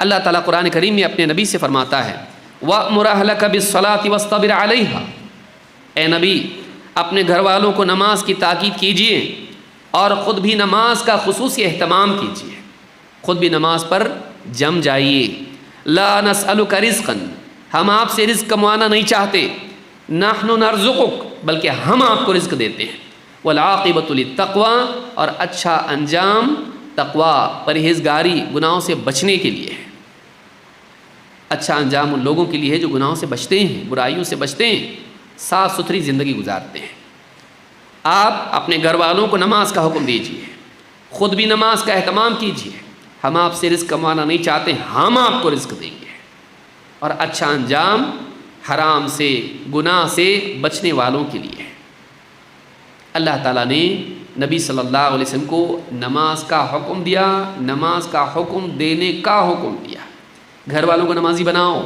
اللہ تعالیٰ قرآن کریم میں اپنے نبی سے فرماتا ہے وَأْمُرْ أَهْلَكَ بِالصَّلَاةِ وَاصْطَبِرْ عَلَيْهَا، اے نبی اپنے گھر والوں کو نماز کی تاکید کیجئے اور خود بھی نماز کا خصوصی اہتمام کیجئے، خود بھی نماز پر جم جائیے۔ لَا نَسْأَلُكَ رِزْقًا، ہم آپ سے رزق کموانا نہیں چاہتے، نَحْنُ نَرْزُقُكَ، بلکہ ہم آپ کو رزق دیتے ہیں، وَالْعَاقِبَةُ لِلتَّقْوَىٰ، اور اچھا انجام تقویٰ پرہیزگاری گناہوں سے بچنے کے لیے ہے۔ اچھا انجام ان لوگوں کے لیے ہے جو گناہوں سے بچتے ہیں، برائیوں سے بچتے ہیں، صاف ستھری زندگی گزارتے ہیں۔ آپ اپنے گھر والوں کو نماز کا حکم دیجیے، خود بھی نماز کا اہتمام کیجیے۔ ہم آپ سے رزق کمانا نہیں چاہتے، ہم آپ کو رزق دیں گے، اور اچھا انجام حرام سے گناہ سے بچنے والوں کے لیے ہے۔ اللہ تعالیٰ نے نبی صلی اللہ علیہ وسلم کو نماز کا حکم دیا، نماز کا حکم دینے کا حکم دیا۔ گھر والوں کو نمازی بناؤ،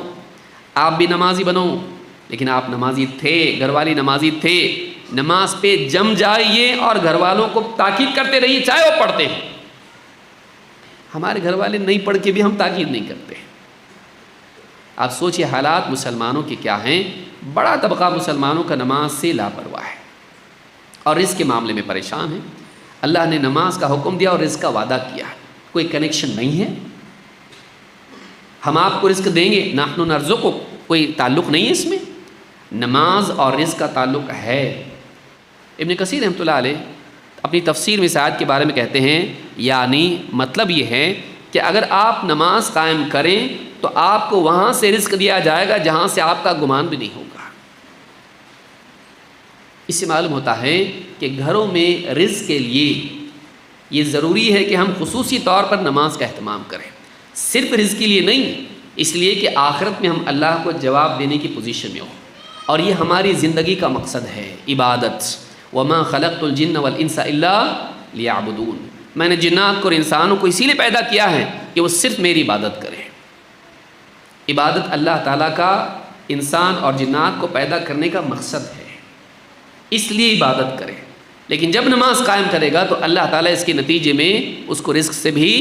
آپ بھی نمازی بنو، لیکن آپ نمازی تھے، گھر والی نمازی تھے، نماز پہ جم جائیے اور گھر والوں کو تاکید کرتے رہیے چاہے وہ پڑھتے ہیں۔ ہمارے گھر والے نہیں پڑھ کے بھی ہم تاکید نہیں کرتے۔ آپ سوچئے حالات مسلمانوں کے کیا ہیں، بڑا طبقہ مسلمانوں کا نماز سے لاپرواہ ہے اور رزق کے معاملے میں پریشان ہے۔ اللہ نے نماز کا حکم دیا اور رزق کا وعدہ کیا، کوئی کنیکشن نہیں ہے۔ ہم آپ کو رزق دیں گے، نحن نرزقک، کوئی تعلق نہیں ہے اس میں، نماز اور رزق کا تعلق ہے۔ ابن کثیر رحمۃ اللہ علیہ اپنی تفسیر میں اس آیت کے بارے میں کہتے ہیں، یعنی مطلب یہ ہے کہ اگر آپ نماز قائم کریں تو آپ کو وہاں سے رزق دیا جائے گا جہاں سے آپ کا گمان بھی نہیں ہوگا۔ اس سے معلوم ہوتا ہے کہ گھروں میں رزق کے لیے یہ ضروری ہے کہ ہم خصوصی طور پر نماز کا اہتمام کریں، صرف رزق کے لیے نہیں، اس لیے کہ آخرت میں ہم اللہ کو جواب دینے کی پوزیشن میں ہوں، اور یہ ہماری زندگی کا مقصد ہے، عبادت۔ وَمَا خَلَقْتُ الْجِنَّ وَالْإِنسَ إِلَّا لِيَعْبُدُونَ، میں نے جنات کو اور انسانوں کو اسی لیے پیدا کیا ہے کہ وہ صرف میری عبادت کریں۔ عبادت اللہ تعالیٰ کا انسان اور جنات کو پیدا کرنے کا مقصد ہے، اس لیے عبادت کریں۔ لیکن جب نماز قائم کرے گا تو اللہ تعالیٰ اس کے نتیجے میں اس کو رزق سے بھی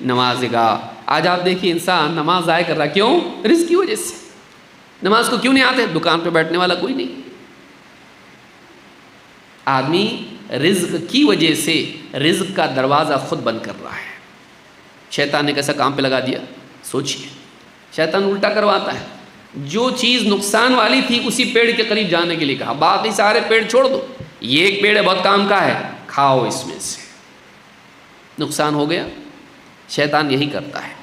نوازے گا۔ آج آپ دیکھیے انسان نماز ضائع کر رہا، کیوں؟ رزق کی وجہ سے۔ نماز کو کیوں نہیں آتے؟ دکان پہ بیٹھنے والا کوئی نہیں۔ آدمی رزق کی وجہ سے رزق کا دروازہ خود بند کر رہا ہے۔ شیطان نے کیسا کام پہ لگا دیا، سوچئے۔ شیطان الٹا کرواتا ہے، جو چیز نقصان والی تھی اسی پیڑ کے قریب جانے کے لیے کہا، باقی سارے پیڑ چھوڑ دو، یہ ایک پیڑ ہے بہت کام کا ہے، کھاؤ اس میں سے۔ نقصان ہو گیا، شیطان یہی کرتا ہے۔